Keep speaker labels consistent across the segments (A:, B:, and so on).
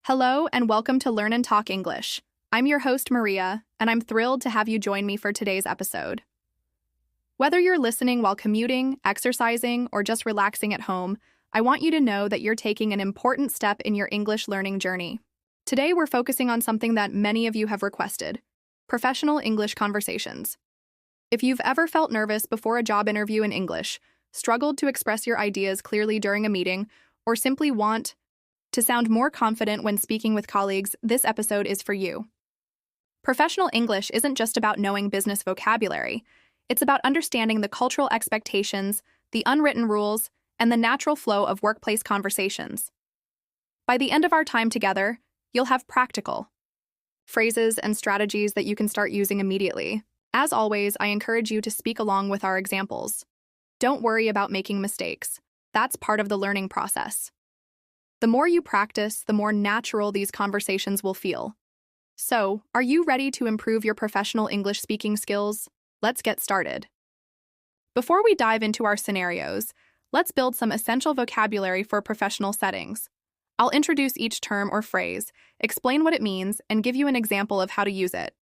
A: Hello and welcome to Learn and Talk English. I'm your host, Maria, and I'm thrilled to have you join me for today's episode. Whether you're listening while commuting, exercising, or just relaxing at home, I want you to know that you're taking an important step in your English learning journey. Today, we're focusing on something that many of you have requested: professional English conversations. If you've ever felt nervous before a job interview in English, struggled to express your ideas clearly during a meeting, or simply want to sound more confident when speaking with colleagues, this episode is for you. Professional English isn't just about knowing business vocabulary. It's about understanding the cultural expectations, the unwritten rules, and the natural flow of workplace conversations. By the end of our time together, you'll have practical phrases and strategies that you can start using immediately. As always, I encourage you to speak along with our examples. Don't worry about making mistakes. That's part of the learning process. The more you practice, the more natural these conversations will feel. So, are you ready to improve your professional English speaking skills? Let's get started. Before we dive into our scenarios, let's build some essential vocabulary for professional settings. I'll introduce each term or phrase, explain what it means, and give you an example of how to use it.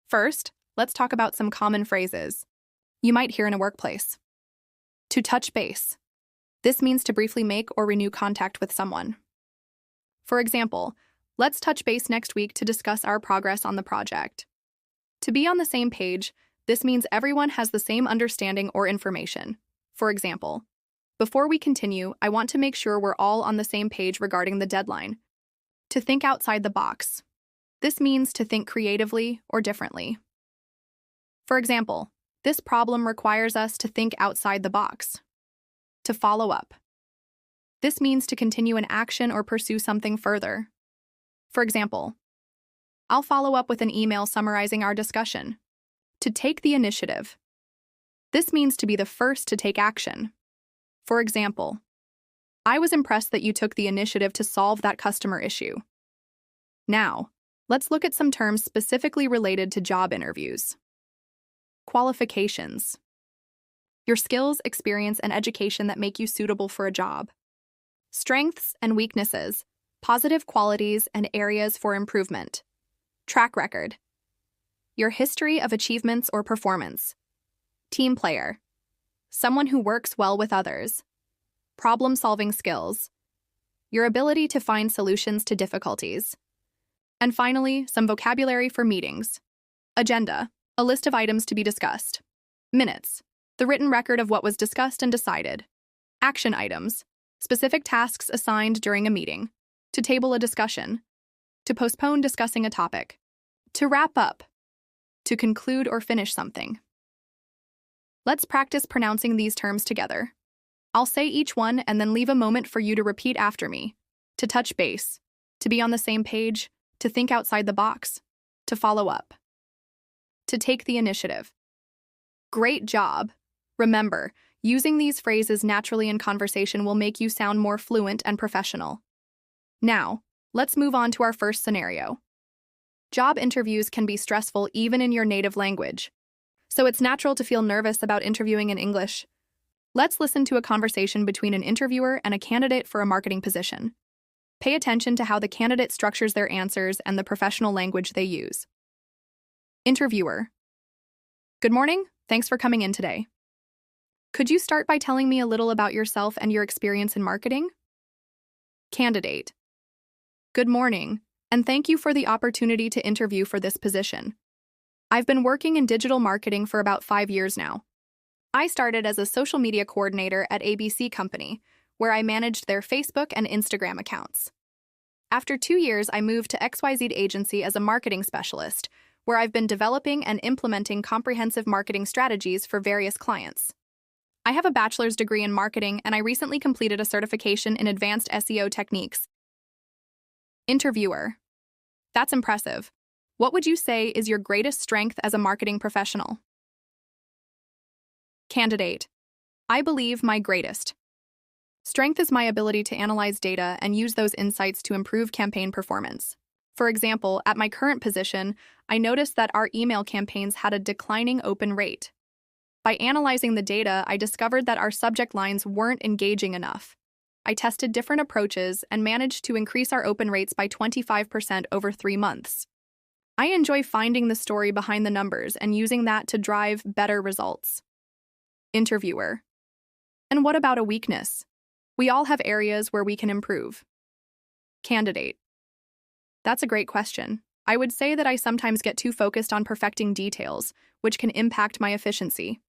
A: First, let's talk about some common phrases you might hear in a workplace. To touch base. This means to briefly make or renew contact with someone. For example, let's touch base next week to discuss our progress on the project. To be on the same page, this means everyone has the same understanding or information. For example, before we continue, I want to make sure we're all on the same page regarding the deadline. To think outside the box. This means to think creatively or differently. For example, this problem requires us to think outside the box. To follow up. This means to continue an action or pursue something further. For example, I'll follow up with an email summarizing our discussion. To take the initiative. This means to be the first to take action. For example, I was impressed that you took the initiative to solve that customer issue. Now, let's look at some terms specifically related to job interviews. Qualifications. Your skills, experience, and education that make you suitable for a job. Strengths and weaknesses, positive qualities and areas for improvement. Track record. Your history of achievements or performance. Team player. Someone who works well with others. Problem-solving skills. Your ability to find solutions to difficulties. And finally, some vocabulary for meetings. Agenda, a list of items to be discussed. Minutes, the written record of what was discussed and decided. Action items, specific tasks assigned during a meeting. To table a discussion. To postpone discussing a topic. To wrap up. To conclude or finish something. Let's practice pronouncing these terms together. I'll say each one and then leave a moment for you to repeat after me. To touch base. To be on the same page. To think outside the box. To follow up. To take the initiative. Great job! Remember, using these phrases naturally in conversation will make you sound more fluent and professional. Now, let's move on to our first scenario. Job interviews can be stressful even in your native language, so it's natural to feel nervous about interviewing in English. Let's listen to a conversation between an interviewer and a candidate for a marketing position. Pay attention to how the candidate structures their answers and the professional language they use. Interviewer. Good morning, thanks for coming in today. Could you start by telling me a little about yourself and your experience in marketing? Candidate. Good morning, and thank you for the opportunity to interview for this position. I've been working in digital marketing for about 5 years now. I started as a social media coordinator at ABC Company, where I managed their Facebook and Instagram accounts. After 2 years, I moved to XYZ Agency as a marketing specialist, where I've been developing and implementing comprehensive marketing strategies for various clients. I have a bachelor's degree in marketing, and I recently completed a certification in advanced SEO techniques. Interviewer. That's impressive. What would you say is your greatest strength as a marketing professional? Candidate. I believe my greatest strength is my ability to analyze data and use those insights to improve campaign performance. For example, at my current position, I noticed that our email campaigns had a declining open rate. By analyzing the data, I discovered that our subject lines weren't engaging enough. I tested different approaches and managed to increase our open rates by 25% over 3 months. I enjoy finding the story behind the numbers and using that to drive better results. Interviewer. And what about a weakness? We all have areas where we can improve. Candidate. That's a great question. I would say that I sometimes get too focused on perfecting details, which can impact my efficiency.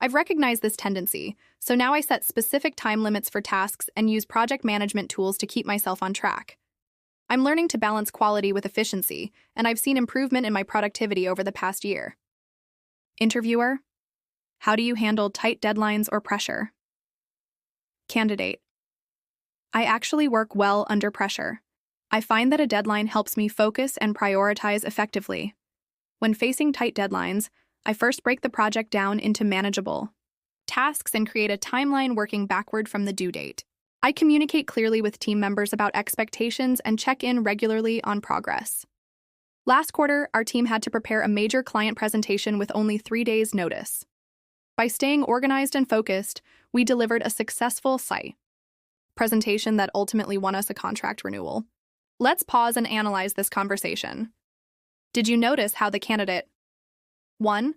A: I've recognized this tendency, so now I set specific time limits for tasks and use project management tools to keep myself on track. I'm learning to balance quality with efficiency, and I've seen improvement in my productivity over the past year. Interviewer. How do you handle tight deadlines or pressure? Candidate. I actually work well under pressure. I find that a deadline helps me focus and prioritize effectively. When facing tight deadlines, I first break the project down into manageable tasks and create a timeline working backward from the due date. I communicate clearly with team members about expectations and check in regularly on progress. Last quarter, our team had to prepare a major client presentation with only 3 days' notice. By staying organized and focused, we delivered a successful site presentation that ultimately won us a contract renewal. Let's pause and analyze this conversation. Did you notice how the candidate 1.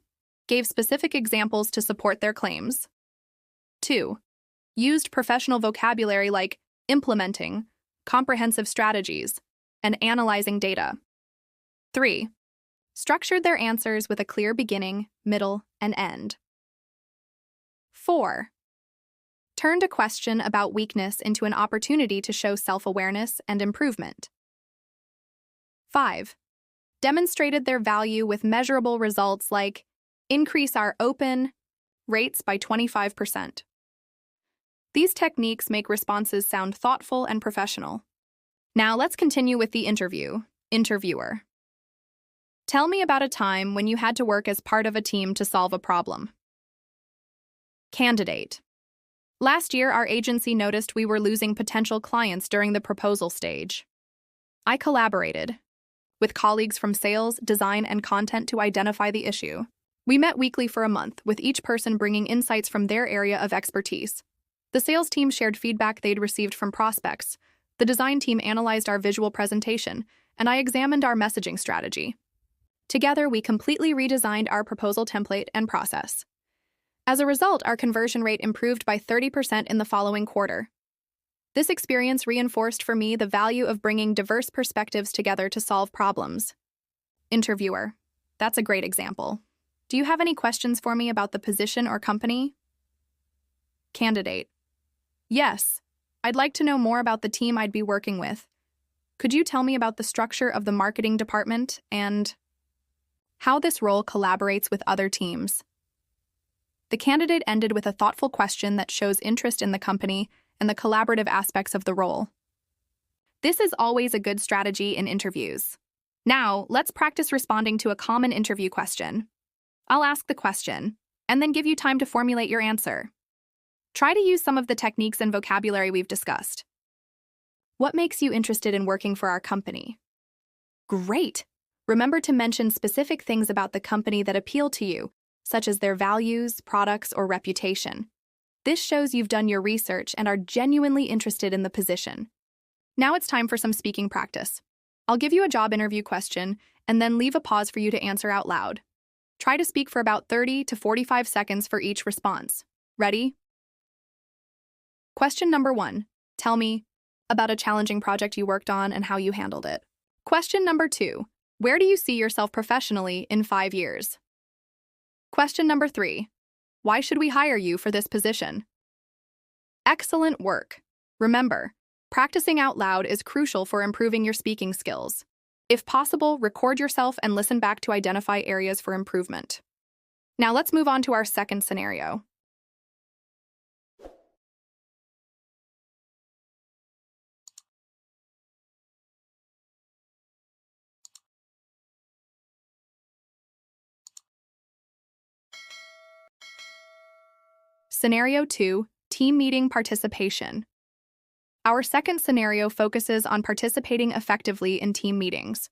A: Gave specific examples to support their claims. 2. Used professional vocabulary like implementing, comprehensive strategies, and analyzing data. 3. Structured their answers with a clear beginning, middle, and end. 4. Turned a question about weakness into an opportunity to show self-awareness and improvement. 5. Demonstrated their value with measurable results like increase our open rates by 25%. These techniques make responses sound thoughtful and professional. Now let's continue with the interview. Interviewer. Tell me about a time when you had to work as part of a team to solve a problem. Candidate. Last year, our agency noticed we were losing potential clients during the proposal stage. I collaborated with colleagues from sales, design, and content to identify the issue. We met weekly for a month, with each person bringing insights from their area of expertise. The sales team shared feedback they'd received from prospects. The design team analyzed our visual presentation, and I examined our messaging strategy. Together, we completely redesigned our proposal template and process. As a result, our conversion rate improved by 30% in the following quarter. This experience reinforced for me the value of bringing diverse perspectives together to solve problems. Interviewer. That's a great example. Do you have any questions for me about the position or company? Candidate. Yes. I'd like to know more about the team I'd be working with. Could you tell me about the structure of the marketing department and how this role collaborates with other teams? The candidate ended with a thoughtful question that shows interest in the company and the collaborative aspects of the role. This is always a good strategy in interviews. Now, let's practice responding to a common interview question. I'll ask the question, and then give you time to formulate your answer. Try to use some of the techniques and vocabulary we've discussed. What makes you interested in working for our company? Great! Remember to mention specific things about the company that appeal to you, such as their values, products, or reputation. This shows you've done your research and are genuinely interested in the position. Now it's time for some speaking practice. I'll give you a job interview question and then leave a pause for you to answer out loud. Try to speak for about 30 to 45 seconds for each response. Ready? Question number 1. Tell me about a challenging project you worked on and how you handled it. Question number 2. Where do you see yourself professionally in 5 years? Question number 3. Why should we hire you for this position? Excellent work. Remember, practicing out loud is crucial for improving your speaking skills. If possible, record yourself and listen back to identify areas for improvement. Now let's move on to our second scenario. Scenario 2, Team Meeting Participation. Our second scenario focuses on participating effectively in team meetings.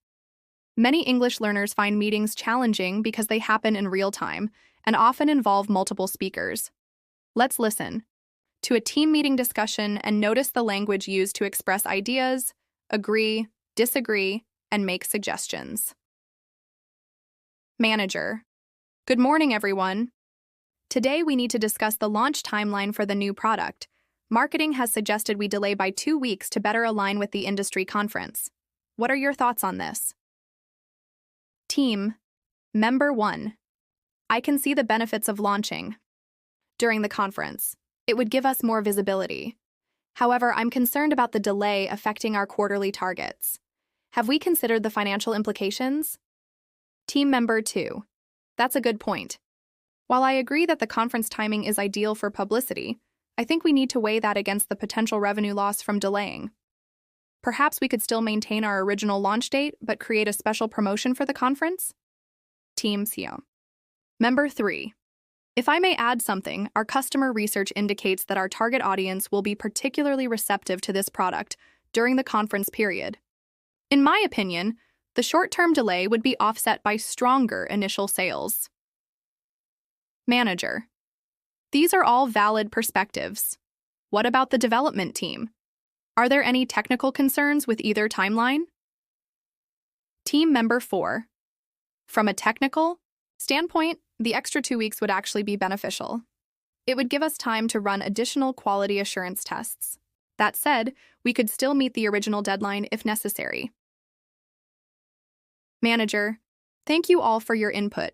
A: Many English learners find meetings challenging because they happen in real time and often involve multiple speakers. Let's listen. to a team meeting discussion and notice the language used to express ideas, agree, disagree, and make suggestions. Manager. Good morning, everyone. Today we need to discuss the launch timeline for the new product. Marketing has suggested we delay by 2 weeks to better align with the industry conference. What are your thoughts on this? Team. Member 1. I can see the benefits of launching during the conference. It would give us more visibility. However, I'm concerned about the delay affecting our quarterly targets. Have we considered the financial implications? Team Member 2. That's a good point. While I agree that the conference timing is ideal for publicity, I think we need to weigh that against the potential revenue loss from delaying. Perhaps we could still maintain our original launch date, but create a special promotion for the conference? Team CEO. Member 3. If I may add something, our customer research indicates that our target audience will be particularly receptive to this product during the conference period. In my opinion, the short-term delay would be offset by stronger initial sales. Manager. These are all valid perspectives. What about the development team? Are there any technical concerns with either timeline? Team Member 4. From a technical standpoint, the extra 2 weeks would actually be beneficial. It would give us time to run additional quality assurance tests. That said, we could still meet the original deadline if necessary. Manager. Thank you all for your input.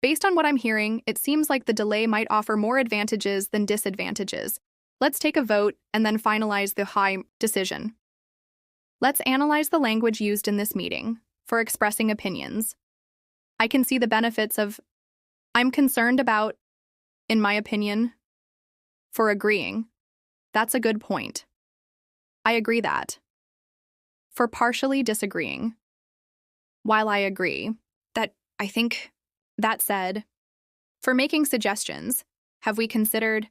A: Based on what I'm hearing, it seems like the delay might offer more advantages than disadvantages. Let's take a vote and then finalize the high decision. Let's analyze the language used in this meeting for expressing opinions. I can see the benefits of I'm concerned about, in my opinion, for agreeing. That's a good point. I agree that. For partially disagreeing. While I agree that I think. That said, for making suggestions, have we considered?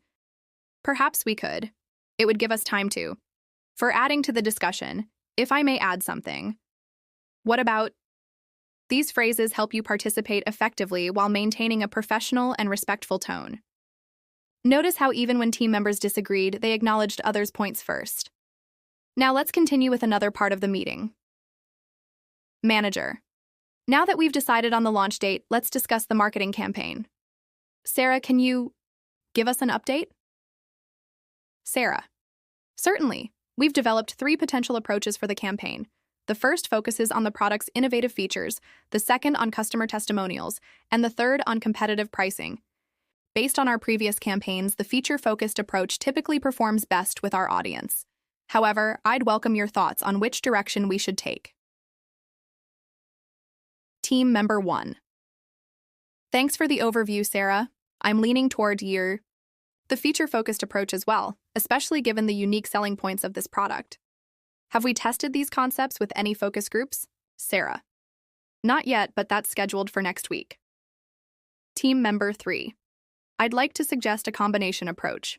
A: Perhaps we could. It would give us time to. For adding to the discussion, if I may add something. What about? These phrases help you participate effectively while maintaining a professional and respectful tone. Notice how even when team members disagreed, they acknowledged others' points first. Now let's continue with another part of the meeting. Manager. Now that we've decided on the launch date, let's discuss the marketing campaign. Sarah, can you give us an update? Sarah. Certainly. We've developed 3 potential approaches for the campaign. The first focuses on the product's innovative features, the second on customer testimonials, and the third on competitive pricing. Based on our previous campaigns, the feature-focused approach typically performs best with our audience. However, I'd welcome your thoughts on which direction we should take. Team Member 1. Thanks for the overview, Sarah. I'm leaning toward the feature-focused approach as well, especially given the unique selling points of this product. Have we tested these concepts with any focus groups? Sarah. Not yet, but that's scheduled for next week. Team Member 3. I'd like to suggest a combination approach.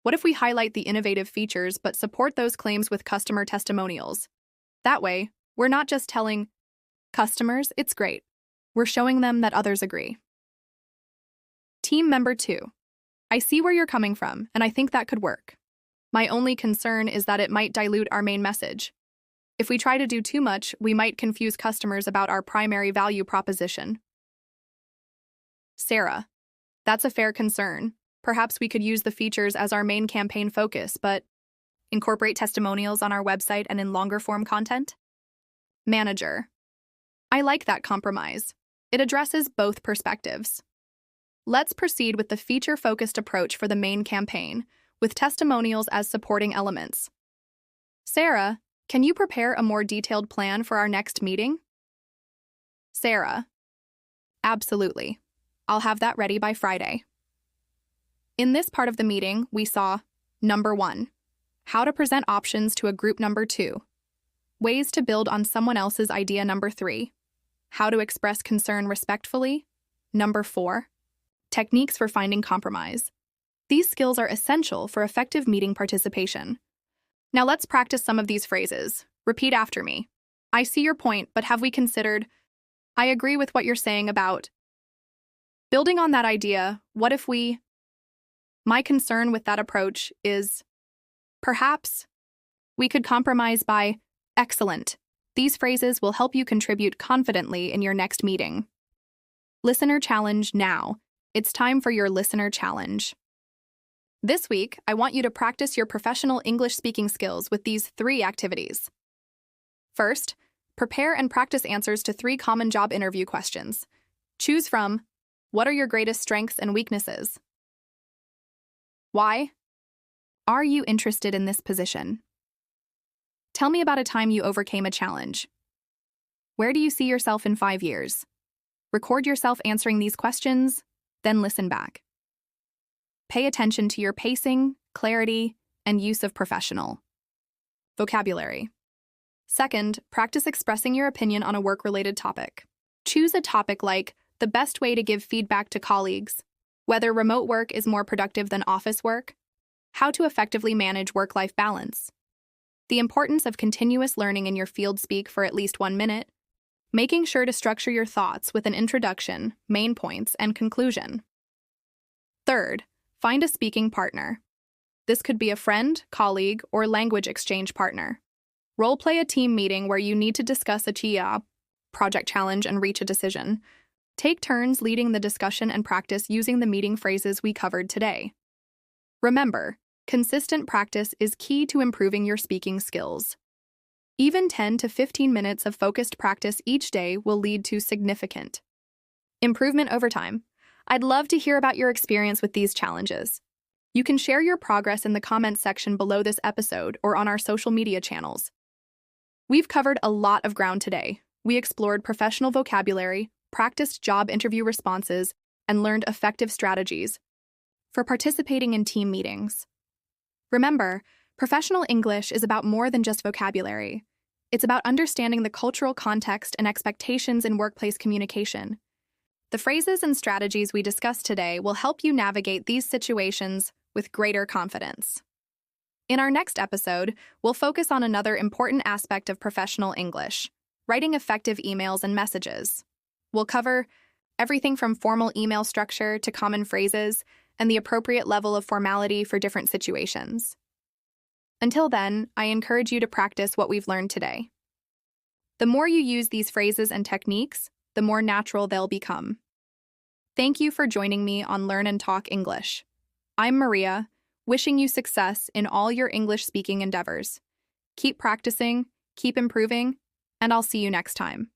A: What if we highlight the innovative features but support those claims with customer testimonials? That way, we're not just telling customers it's great. We're showing them that others agree. Team Member 2. I see where you're coming from, and I think that could work. My only concern is that it might dilute our main message. If we try to do too much, we might confuse customers about our primary value proposition. Sarah. That's a fair concern. Perhaps we could use the features as our main campaign focus, but incorporate testimonials on our website and in longer-form content? Manager. I like that compromise. It addresses both perspectives. Let's proceed with the feature-focused approach for the main campaign, with testimonials as supporting elements. Sarah, can you prepare a more detailed plan for our next meeting? Sarah. Absolutely. I'll have that ready by Friday. In this part of the meeting, we saw Number 1. How to present options to a group. Number 2. Ways to build on someone else's idea. Number 3. How to express concern respectfully. Number 4. Techniques for finding compromise. These skills are essential for effective meeting participation. Now let's practice some of these phrases. Repeat after me. I see your point, but have we considered? I agree with what you're saying about. Building on that idea, what if we? My concern with that approach is perhaps we could compromise by excellent. These phrases will help you contribute confidently in your next meeting. Listener challenge now. It's time for your listener challenge. This week, I want you to practice your professional English speaking skills with these 3 activities. First, prepare and practice answers to 3 common job interview questions. Choose from, what are your greatest strengths and weaknesses? Why? Are you interested in this position? Tell me about a time you overcame a challenge. Where do you see yourself in 5 years? Record yourself answering these questions, then listen back. Pay attention to your pacing, clarity, and use of professional vocabulary. Second, practice expressing your opinion on a work-related topic. Choose a topic like the best way to give feedback to colleagues, whether remote work is more productive than office work, how to effectively manage work-life balance, the importance of continuous learning in your field speak for at least 1 minute, making sure to structure your thoughts with an introduction, main points, and conclusion. Third, find a speaking partner. This could be a friend, colleague, or language exchange partner. Role-play a team meeting where you need to discuss a TIA, project challenge, and reach a decision. Take turns leading the discussion and practice using the meeting phrases we covered today. Remember, consistent practice is key to improving your speaking skills. Even 10 to 15 minutes of focused practice each day will lead to significant improvement over time. I'd love to hear about your experience with these challenges. You can share your progress in the comments section below this episode or on our social media channels. We've covered a lot of ground today. We explored professional vocabulary, practiced job interview responses, and learned effective strategies for participating in team meetings. Remember, professional English is about more than just vocabulary. It's about understanding the cultural context and expectations in workplace communication. The phrases and strategies we discussed today will help you navigate these situations with greater confidence. In our next episode, we'll focus on another important aspect of professional English: writing effective emails and messages. We'll cover everything from formal email structure to common phrases and the appropriate level of formality for different situations. Until then, I encourage you to practice what we've learned today. The more you use these phrases and techniques, the more natural they'll become. Thank you for joining me on Learn and Talk English. I'm Maria, wishing you success in all your English speaking endeavors. Keep practicing, keep improving, and I'll see you next time.